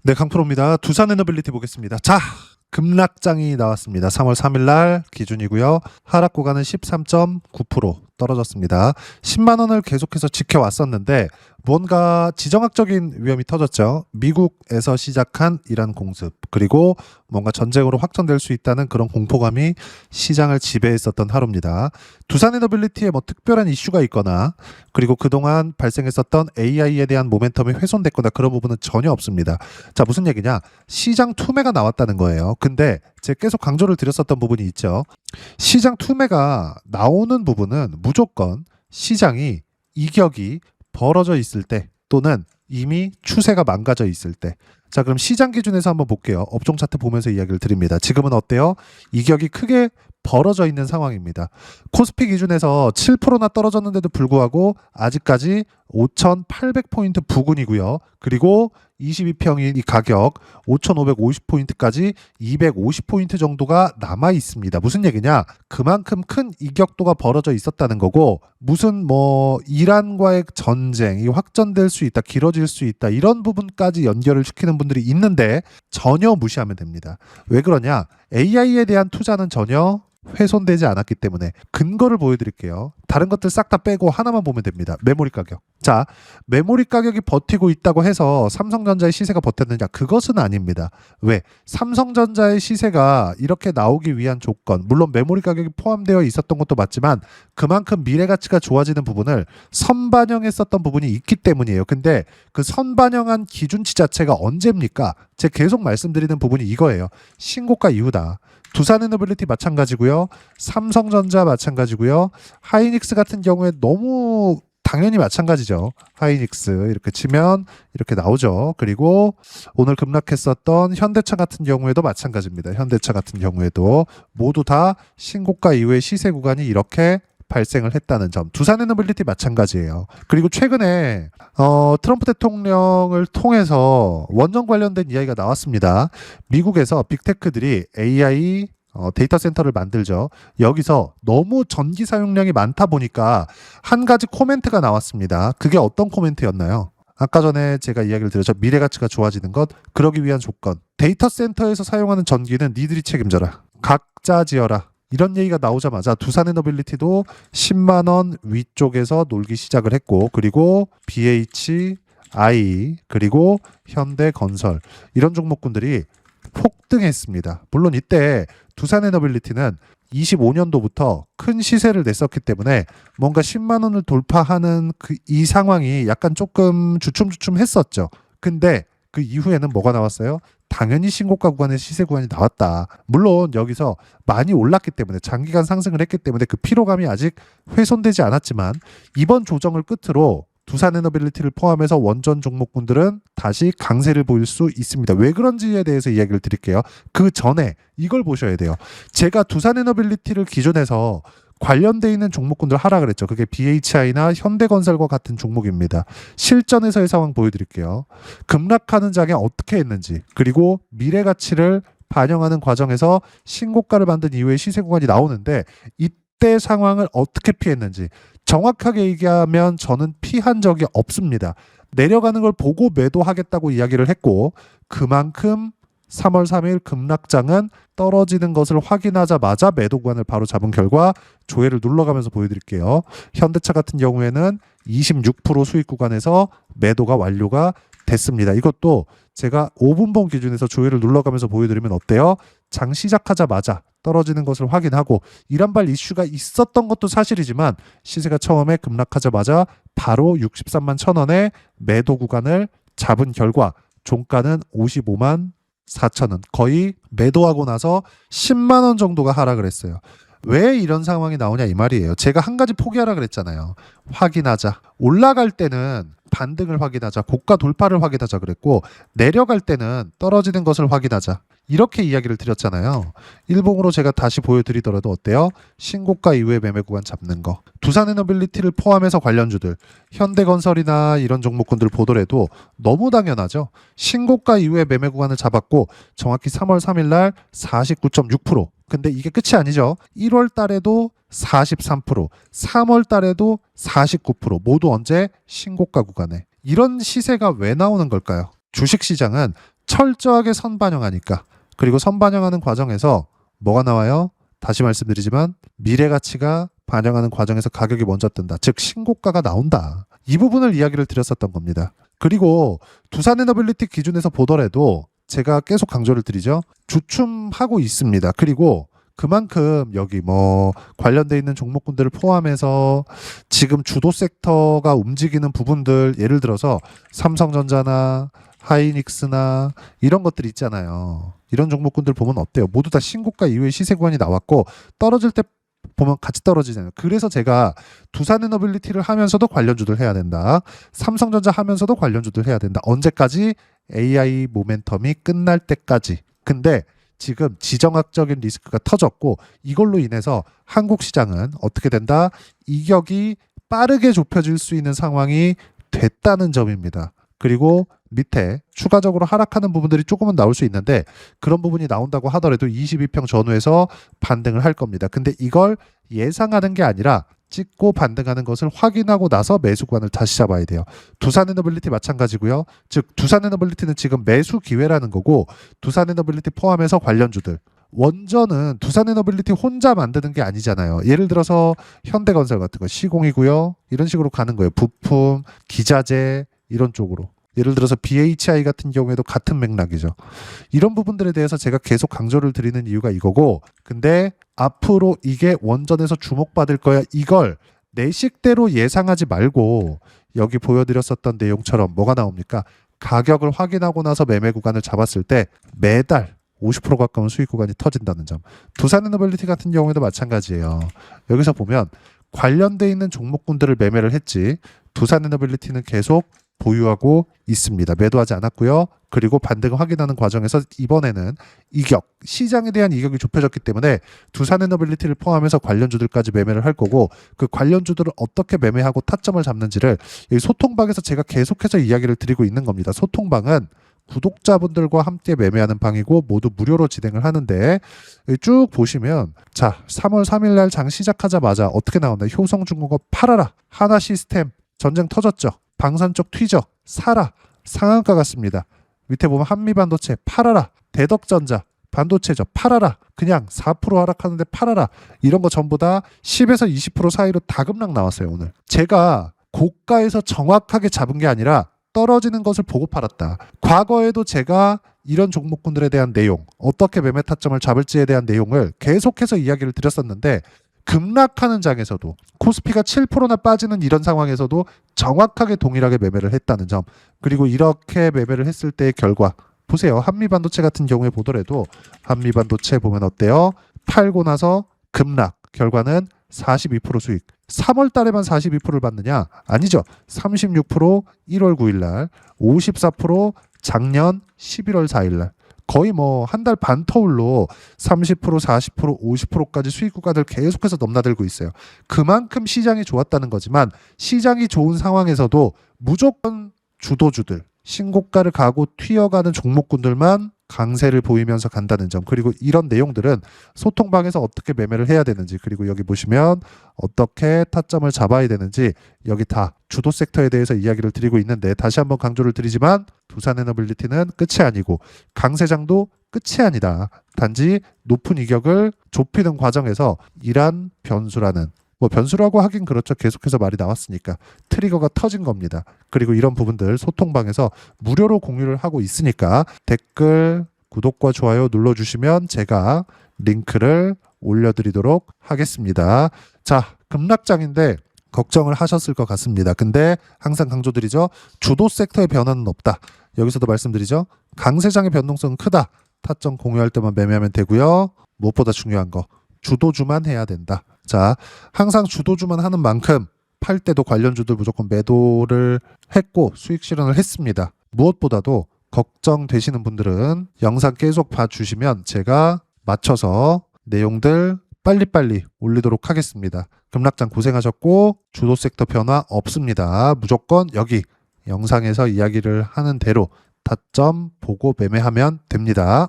네, 강프로입니다. 두산에너빌리티 보겠습니다. 자, 급락장이 나왔습니다. 3월 3일 날 기준이고요. 하락 구간은 13.9% 떨어졌습니다. 10만 원을 계속해서 지켜왔었는데 뭔가 지정학적인 위험이 터졌죠. 미국에서 시작한 이란 공습, 그리고 뭔가 전쟁으로 확전될 수 있다는 그런 공포감이 시장을 지배했었던 하루입니다. 두산에너빌리티에 뭐 특별한 이슈가 있거나, 그리고 그동안 발생했었던 AI에 대한 모멘텀이 훼손됐거나 그런 부분은 전혀 없습니다. 자, 무슨 얘기냐? 시장 투매가 나왔다는 거예요. 근데 제가 계속 강조를 드렸었던 부분이 있죠. 시장 투매가 나오는 부분은 무조건 시장이 이격이 벌어져 있을 때, 또는 이미 추세가 망가져 있을 때. 자, 그럼 시장 기준에서 한번 볼게요. 업종 차트 보면서 이야기를 드립니다. 지금은 어때요? 이격이 크게 벌어져 있는 상황입니다. 코스피 기준에서 7%나 떨어졌는데도 불구하고 아직까지 5,800포인트 부근이고요. 그리고 22평일 이 가격 5,550포인트까지 250포인트 정도가 남아 있습니다. 무슨 얘기냐? 그만큼 큰 이격도가 벌어져 있었다는 거고, 무슨 뭐 이란과의 전쟁이 확전될 수 있다, 길어질 수 있다, 이런 부분까지 연결을 시키는 분들이 있는데 전혀 무시하면 됩니다. 왜 그러냐? AI에 대한 투자는 전혀 훼손되지 않았기 때문에. 근거를 보여드릴게요. 다른 것들 싹 다 빼고 하나만 보면 됩니다. 메모리 가격. 자, 메모리 가격이 버티고 있다고 해서 삼성전자의 시세가 버텼느냐? 그것은 아닙니다. 왜? 삼성전자의 시세가 이렇게 나오기 위한 조건, 물론 메모리 가격이 포함되어 있었던 것도 맞지만 그만큼 미래 가치가 좋아지는 부분을 선반영했었던 부분이 있기 때문이에요. 근데 그 선반영한 기준치 자체가 언제입니까? 제가 계속 말씀드리는 부분이 이거예요. 신고가 이후다. 두산에너빌리티 마찬가지고요. 삼성전자 마찬가지고요. 하이닉스 같은 경우에 너무 당연히 마찬가지죠. 하이닉스 이렇게 치면 이렇게 나오죠. 그리고 오늘 급락했었던 현대차 같은 경우에도 마찬가지입니다. 현대차 같은 경우에도 모두 다 신고가 이후의 시세 구간이 이렇게 발생을 했다는 점. 두산에너빌리티 마찬가지예요. 그리고 최근에 트럼프 대통령을 통해서 원전 관련된 이야기가 나왔습니다. 미국에서 빅테크들이 AI 데이터 센터를 만들죠. 여기서 너무 전기 사용량이 많다 보니까 한 가지 코멘트가 나왔습니다. 그게 어떤 코멘트였나요? 아까 전에 제가 이야기를 드렸죠. 미래 가치가 좋아지는 것, 그러기 위한 조건. 데이터 센터에서 사용하는 전기는 니들이 책임져라. 각자 지어라. 이런 얘기가 나오자마자 두산에너빌리티도 10만 원 위쪽에서 놀기 시작을 했고, 그리고 BHI, 그리고 현대건설, 이런 종목군들이 폭등했습니다. 물론 이때 두산에너빌리티는 25년도부터 큰 시세를 냈었기 때문에 뭔가 10만 원을 돌파하는 이 상황이 약간 조금 주춤주춤했었죠. 근데 그 이후에는 뭐가 나왔어요? 당연히 신고가 구간의 시세 구간이 나왔다. 물론 여기서 많이 올랐기 때문에, 장기간 상승을 했기 때문에 그 피로감이 아직 훼손되지 않았지만, 이번 조정을 끝으로 두산에너빌리티를 포함해서 원전 종목군들은 다시 강세를 보일 수 있습니다. 왜 그런지에 대해서 이야기를 드릴게요. 그 전에 이걸 보셔야 돼요. 제가 두산에너빌리티를 기준해서 관련돼 있는 종목군들 하락을 했죠. 그게 BHI나 현대건설과 같은 종목입니다. 실전에서의 상황 보여드릴게요. 급락하는 장에 어떻게 했는지, 그리고 미래 가치를 반영하는 과정에서 신고가를 만든 이후에 시세 구간이 나오는데 이때 상황을 어떻게 피했는지, 정확하게 얘기하면 저는 피한 적이 없습니다. 내려가는 걸 보고 매도하겠다고 이야기를 했고, 그만큼 3월 3일 급락장은 떨어지는 것을 확인하자마자 매도 구간을 바로 잡은 결과 조회를 눌러가면서 보여드릴게요. 현대차 같은 경우에는 26% 수익 구간에서 매도가 완료가 됐습니다. 이것도 제가 5분봉 기준에서 조회를 눌러가면서 보여드리면 어때요? 장 시작하자마자 떨어지는 것을 확인하고, 이란발 이슈가 있었던 것도 사실이지만 시세가 처음에 급락하자마자 바로 63만 1,000원의 매도 구간을 잡은 결과 종가는 55만 4,000원, 거의 매도하고 나서 10만 원 정도가 하락을 했어요. 왜 이런 상황이 나오냐 이 말이에요. 제가 한 가지 포기하라 그랬잖아요. 확인하자. 올라갈 때는 반등을 확인하자, 고가 돌파를 확인하자 그랬고, 내려갈 때는 떨어지는 것을 확인하자, 이렇게 이야기를 드렸잖아요. 일봉으로 제가 다시 보여드리더라도 어때요? 신고가 이후에 매매 구간 잡는 거. 두산에너빌리티를 포함해서 관련주들, 현대건설이나 이런 종목군들 보더라도 너무 당연하죠. 신고가 이후에 매매 구간을 잡았고, 정확히 3월 3일 날 49.6%. 근데 이게 끝이 아니죠. 1월 달에도 43%, 3월 달에도 49%, 모두 언제? 신고가 구간에. 이런 시세가 왜 나오는 걸까요? 주식시장은 철저하게 선반영하니까. 그리고 선반영하는 과정에서 뭐가 나와요? 다시 말씀드리지만 미래 가치가 반영하는 과정에서 가격이 먼저 뜬다. 즉 신고가가 나온다. 이 부분을 이야기를 드렸었던 겁니다. 그리고 두산에너빌리티 기준에서 보더라도 제가 계속 강조를 드리죠. 주춤하고 있습니다. 그리고 그만큼 여기 뭐 관련돼 있는 종목군들을 포함해서 지금 주도 섹터가 움직이는 부분들, 예를 들어서 삼성전자나 하이닉스나 이런 것들 있잖아요. 이런 종목군들 보면 어때요? 모두 다 신고가 이후에 시세 구간이 나왔고 떨어질 때 보면 같이 떨어지잖아요. 그래서 제가 두산에너빌리티를 하면서도 관련주들 해야 된다. 삼성전자 하면서도 관련주들 해야 된다. 언제까지? AI 모멘텀이 끝날 때까지. 근데 지금 지정학적인 리스크가 터졌고 이걸로 인해서 한국 시장은 어떻게 된다? 이격이 빠르게 좁혀질 수 있는 상황이 됐다는 점입니다. 그리고 밑에 추가적으로 하락하는 부분들이 조금은 나올 수 있는데 그런 부분이 나온다고 하더라도 22평 전후에서 반등을 할 겁니다. 근데 이걸 예상하는 게 아니라 찍고 반등하는 것을 확인하고 나서 매수관을 다시 잡아야 돼요. 두산에너빌리티 마찬가지고요. 즉 두산에너빌리티는 지금 매수 기회라는 거고 두산에너빌리티 포함해서 관련주들 원전은 두산에너빌리티 혼자 만드는 게 아니잖아요. 예를 들어서 현대건설 같은 거 시공이고요. 이런 식으로 가는 거예요. 부품, 기자재 이런 쪽으로. 예를 들어서 BHI 같은 경우에도 같은 맥락이죠. 이런 부분들에 대해서 제가 계속 강조를 드리는 이유가 이거고 근데 앞으로 이게 원전에서 주목받을 거야. 이걸 내 식대로 예상하지 말고 여기 보여드렸었던 내용처럼 뭐가 나옵니까? 가격을 확인하고 나서 매매 구간을 잡았을 때 매달 50% 가까운 수익 구간이 터진다는 점. 두산에너빌리티 같은 경우에도 마찬가지예요. 여기서 보면 관련돼 있는 종목군들을 매매를 했지 두산에너빌리티는 계속 보유하고 있습니다. 매도하지 않았고요. 그리고 반등을 확인하는 과정에서 이번에는 이격, 시장에 대한 이격이 좁혀졌기 때문에 두산에너빌리티를 포함해서 관련주들까지 매매를 할 거고 그 관련주들을 어떻게 매매하고 타점을 잡는지를 이 소통방에서 제가 계속해서 이야기를 드리고 있는 겁니다. 소통방은 구독자분들과 함께 매매하는 방이고 모두 무료로 진행을 하는데 쭉 보시면 자 3월 3일 날 장 시작하자마자 어떻게 나온다. 효성중공업 팔아라. 하나시스템 전쟁 터졌죠. 방산 쪽 튀죠. 사라. 상한가 같습니다. 밑에 보면 한미반도체 팔아라. 대덕전자 반도체죠. 팔아라. 그냥 4% 하락하는데 팔아라. 이런 거 전부 다 10에서 20% 사이로 다급락 나왔어요. 오늘. 제가 고가에서 정확하게 잡은 게 아니라 떨어지는 것을 보고 팔았다. 과거에도 제가 이런 종목군들에 대한 내용, 어떻게 매매 타점을 잡을지에 대한 내용을 계속해서 이야기를 드렸었는데 급락하는 장에서도 코스피가 7%나 빠지는 이런 상황에서도 정확하게 동일하게 매매를 했다는 점. 그리고 이렇게 매매를 했을 때의 결과 보세요. 한미반도체 같은 경우에 보더라도 한미반도체 보면 어때요? 팔고 나서 급락. 결과는 42% 수익. 3월 달에만 42%를 받느냐? 아니죠. 36% 1월 9일 날, 54% 작년 11월 4일 날. 거의 뭐 한 달 반 터울로 30%, 40%, 50%까지 수익 구간을 계속해서 넘나들고 있어요. 그만큼 시장이 좋았다는 거지만 시장이 좋은 상황에서도 무조건 주도주들, 신고가를 가고 튀어가는 종목군들만 강세를 보이면서 간다는 점. 그리고 이런 내용들은 소통방에서 어떻게 매매를 해야 되는지 그리고 여기 보시면 어떻게 타점을 잡아야 되는지 여기 다 주도 섹터에 대해서 이야기를 드리고 있는데 다시 한번 강조를 드리지만 두산에너빌리티는 끝이 아니고 강세장도 끝이 아니다. 단지 높은 이격을 좁히는 과정에서 이란 변수라는 뭐 변수라고 하긴 그렇죠. 계속해서 말이 나왔으니까 트리거가 터진 겁니다. 그리고 이런 부분들 소통방에서 무료로 공유를 하고 있으니까 댓글, 구독과 좋아요 눌러주시면 제가 링크를 올려드리도록 하겠습니다. 자, 급락장인데 걱정을 하셨을 것 같습니다. 근데 항상 강조드리죠. 주도 섹터의 변화는 없다. 여기서도 말씀드리죠. 강세장의 변동성은 크다. 타점 공유할 때만 매매하면 되고요. 무엇보다 중요한 거 주도주만 해야 된다. 자, 항상 주도주만 하는 만큼 팔 때도 관련주들 무조건 매도를 했고 수익 실현을 했습니다. 무엇보다도 걱정되시는 분들은 영상 계속 봐주시면 제가 맞춰서 내용들 빨리빨리 올리도록 하겠습니다. 급락장 고생하셨고 주도 섹터 변화 없습니다. 무조건 여기 영상에서 이야기를 하는 대로 타점 보고 매매하면 됩니다.